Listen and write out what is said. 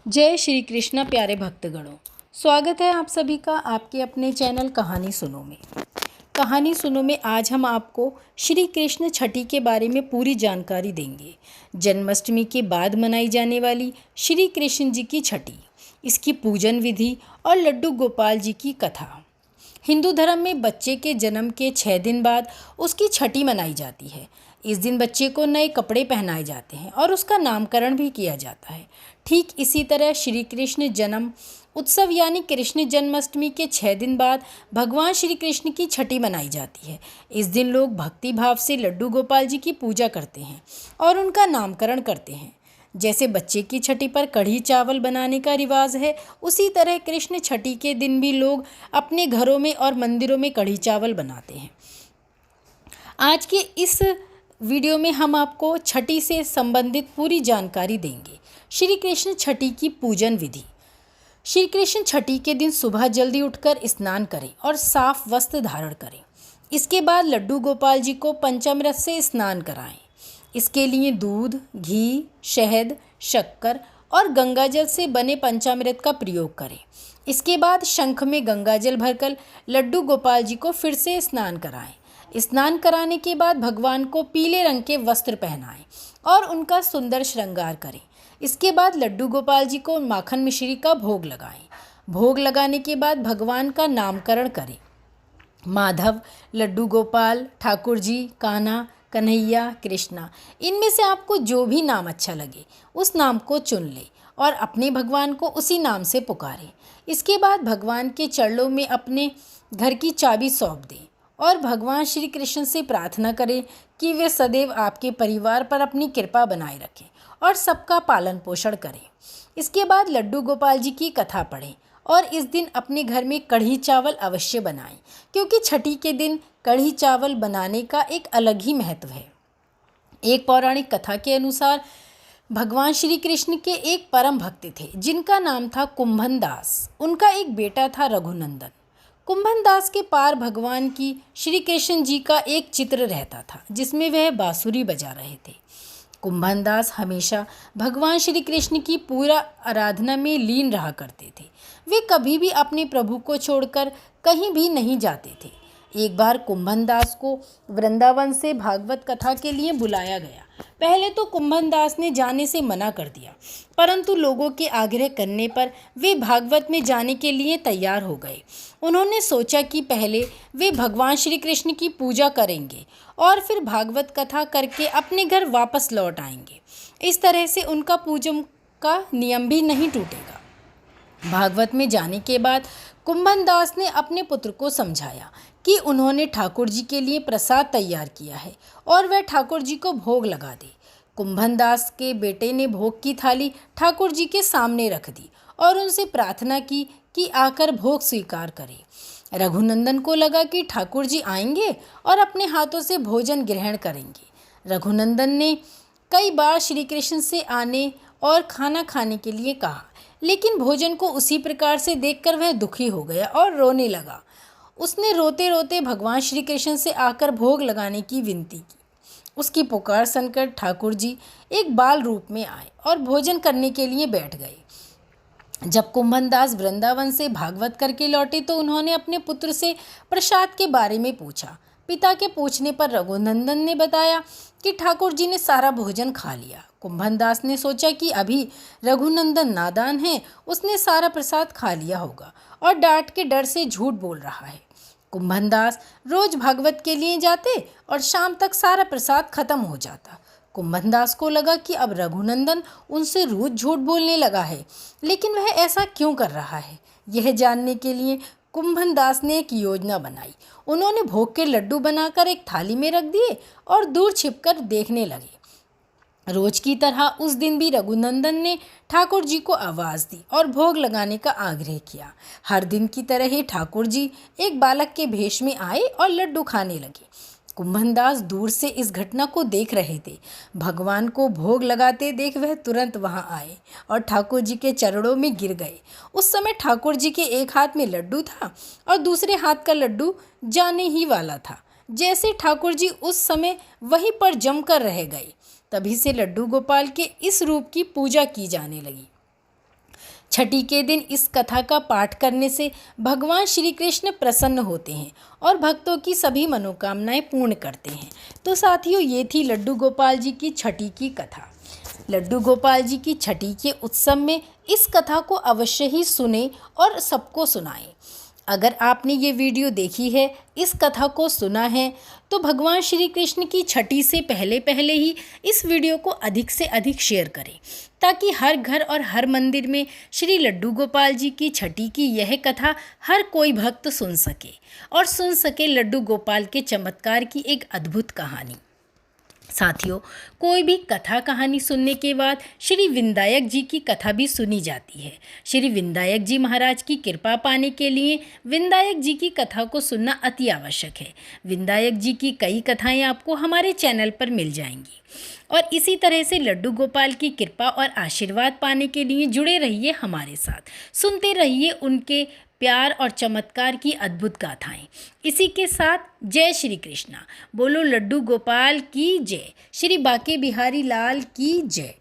जय श्री कृष्ण प्यारे भक्तगणों, स्वागत है आप सभी का आपके अपने चैनल कहानी सुनो में। कहानी सुनो में आज हम आपको श्री कृष्ण छठी के बारे में पूरी जानकारी देंगे। जन्माष्टमी के बाद मनाई जाने वाली श्री कृष्ण जी की छठी, इसकी पूजन विधि और लड्डू गोपाल जी की कथा। हिंदू धर्म में बच्चे के जन्म के 6 दिन बाद उसकी छठी मनाई जाती है। इस दिन बच्चे को नए कपड़े पहनाए जाते हैं और उसका नामकरण भी किया जाता है। ठीक इसी तरह श्री कृष्ण जन्म उत्सव यानी कृष्ण जन्माष्टमी के 6 दिन बाद भगवान श्री कृष्ण की छठी मनाई जाती है। इस दिन लोग भक्ति भाव से लड्डू गोपाल जी की पूजा करते हैं और उनका नामकरण करते हैं। जैसे बच्चे की छठी पर कढ़ी चावल बनाने का रिवाज है, उसी तरह कृष्ण छठी के दिन भी लोग अपने घरों में और मंदिरों में कढ़ी चावल बनाते हैं। आज के इस वीडियो में हम आपको छठी से संबंधित पूरी जानकारी देंगे। श्री कृष्ण छठी की पूजन विधि। श्री कृष्ण छठी के दिन सुबह जल्दी उठकर स्नान करें और साफ वस्त्र धारण करें। इसके बाद लड्डू गोपाल जी को पंचामृत से स्नान कराएं। इसके लिए दूध, घी, शहद, शक्कर और गंगाजल से बने पंचामृत का प्रयोग करें। इसके बाद शंख में गंगाजल भरकर लड्डू गोपाल जी को फिर से स्नान कराएं। स्नान कराने के बाद भगवान को पीले रंग के वस्त्र पहनाएं और उनका सुंदर श्रृंगार करें। इसके बाद लड्डू गोपाल जी को माखन मिश्री का भोग लगाएं। भोग लगाने के बाद भगवान का नामकरण करें। माधव, लड्डू गोपाल, ठाकुर जी, कान्हा, कन्हैया, कृष्णा, इनमें से आपको जो भी नाम अच्छा लगे उस नाम को चुन लें और अपने भगवान को उसी नाम से पुकारें। इसके बाद भगवान के चरणों में अपने घर की चाबी सौंप दें और भगवान श्री कृष्ण से प्रार्थना करें कि वे सदैव आपके परिवार पर अपनी कृपा बनाए रखें और सबका पालन पोषण करें। इसके बाद लड्डू गोपाल जी की कथा पढ़ें और इस दिन अपने घर में कढ़ी चावल अवश्य बनाएं, क्योंकि छठी के दिन कढ़ी चावल बनाने का एक अलग ही महत्व है। एक पौराणिक कथा के अनुसार भगवान श्री कृष्ण के एक परम भक्त थे जिनका नाम था कुंभन दास। उनका एक बेटा था रघुनंदन। कुंभन दास के पार भगवान की श्री कृष्ण जी का एक चित्र रहता था जिसमें वह बांसुरी बजा रहे थे। कुंभन दास हमेशा भगवान श्री कृष्ण की पूरा आराधना में लीन रहा करते थे। वे कभी भी अपने प्रभु को छोड़कर कहीं भी नहीं जाते थे। एक बार कुंभन दास को वृंदावन से भागवत कथा के लिए बुलाया गया। पहले तो कुंभन दास ने जाने से मना कर दिया, परंतु लोगों के आग्रह करने पर वे भागवत में जाने के लिए तैयार हो गए। उन्होंने सोचा कि पहले वे भगवान श्री कृष्ण की पूजा करेंगे और फिर भागवत कथा करके अपने घर वापस लौट आएंगे। इस तरह से उनका पूजन का नियम भी नहीं टूटेगा। भागवत में जाने के बाद कुंभन दास ने अपने पुत्र को समझाया कि उन्होंने ठाकुर जी के लिए प्रसाद तैयार किया है और वह ठाकुर जी को भोग लगा दे। कुंभन दास के बेटे ने भोग की थाली ठाकुर जी के सामने रख दी और उनसे प्रार्थना की कि आकर भोग स्वीकार करें। रघुनंदन को लगा कि ठाकुर जी आएंगे और अपने हाथों से भोजन ग्रहण करेंगे। रघुनंदन ने कई बार श्री कृष्ण से आने और खाना खाने के लिए कहा, लेकिन भोजन को उसी प्रकार से देखकर वह दुखी हो गया और रोने लगा। उसने रोते रोते भगवान श्री कृष्ण से आकर भोग लगाने की विनती की। उसकी पुकार सुनकर ठाकुर जी एक बाल रूप में आए और भोजन करने के लिए बैठ गए। जब कुंभन दास वृंदावन से भागवत करके लौटे तो उन्होंने अपने पुत्र से प्रसाद के बारे में पूछा। पिता के पूछने पर रघुनंदन ने बताया कि ठाकुर जी ने सारा भोजन खा लिया। कुंभन दास ने सोचा कि अभी रघुनंदन नादान है, उसने सारा प्रसाद खा लिया होगा और डांट के डर से झूठ बोल रहा है। कुंभन दास रोज भागवत के लिए जाते और शाम तक सारा प्रसाद खत्म हो जाता। कुंभन दास को लगा कि अब रघुनंदन उनसे रोज झूठ बोलने लगा है, लेकिन वह ऐसा क्यों कर रहा है। यह जानने के लिए कुंभन दास ने एक योजना बनाई। उन्होंने भोग के लड्डू बनाकर एक थाली में रख दिए और दूर छिपकर देखने लगे। रोज की तरह उस दिन भी रघुनंदन ने ठाकुर जी को आवाज़ दी और भोग लगाने का आग्रह किया। हर दिन की तरह ही ठाकुर जी एक बालक के भेष में आए और लड्डू खाने लगे। कुंभन दास दूर से इस घटना को देख रहे थे। भगवान को भोग लगाते देख वह तुरंत वहां आए और ठाकुर जी के चरणों में गिर गए। उस समय ठाकुर जी के एक हाथ में लड्डू था और दूसरे हाथ का लड्डू जाने ही वाला था। जैसे ठाकुर जी उस समय वहीं पर जमकर रह गए। तभी से लड्डू गोपाल के इस रूप की पूजा की जाने लगी। छठी के दिन इस कथा का पाठ करने से भगवान श्री कृष्ण प्रसन्न होते हैं और भक्तों की सभी मनोकामनाएं पूर्ण करते हैं। तो साथियों, ये थी लड्डू गोपाल जी की छठी की कथा। लड्डू गोपाल जी की छठी के उत्सव में इस कथा को अवश्य ही सुने और सबको सुनाएं। अगर आपने ये वीडियो देखी है, इस कथा को सुना है, तो भगवान श्री कृष्ण की छठी से पहले पहले ही इस वीडियो को अधिक से अधिक शेयर करें, ताकि हर घर और हर मंदिर में श्री लड्डू गोपाल जी की छठी की यह कथा हर कोई भक्त सुन सके और सुन सके लड्डू गोपाल के चमत्कार की एक अद्भुत कहानी। साथियों, कोई भी कथा कहानी सुनने के बाद श्री विनायक जी की कथा भी सुनी जाती है। श्री विनायक जी महाराज की कृपा पाने के लिए विनायक जी की कथा को सुनना अति आवश्यक है। विनायक जी की कई कथाएं आपको हमारे चैनल पर मिल जाएंगी। और इसी तरह से लड्डू गोपाल की कृपा और आशीर्वाद पाने के लिए जुड़े रहिए हमारे साथ, सुनते रहिए उनके प्यार और चमत्कार की अद्भुत गाथाएं। इसी के साथ जय श्री कृष्णा। बोलो लड्डू गोपाल की जय। श्री बांके बिहारी लाल की जय।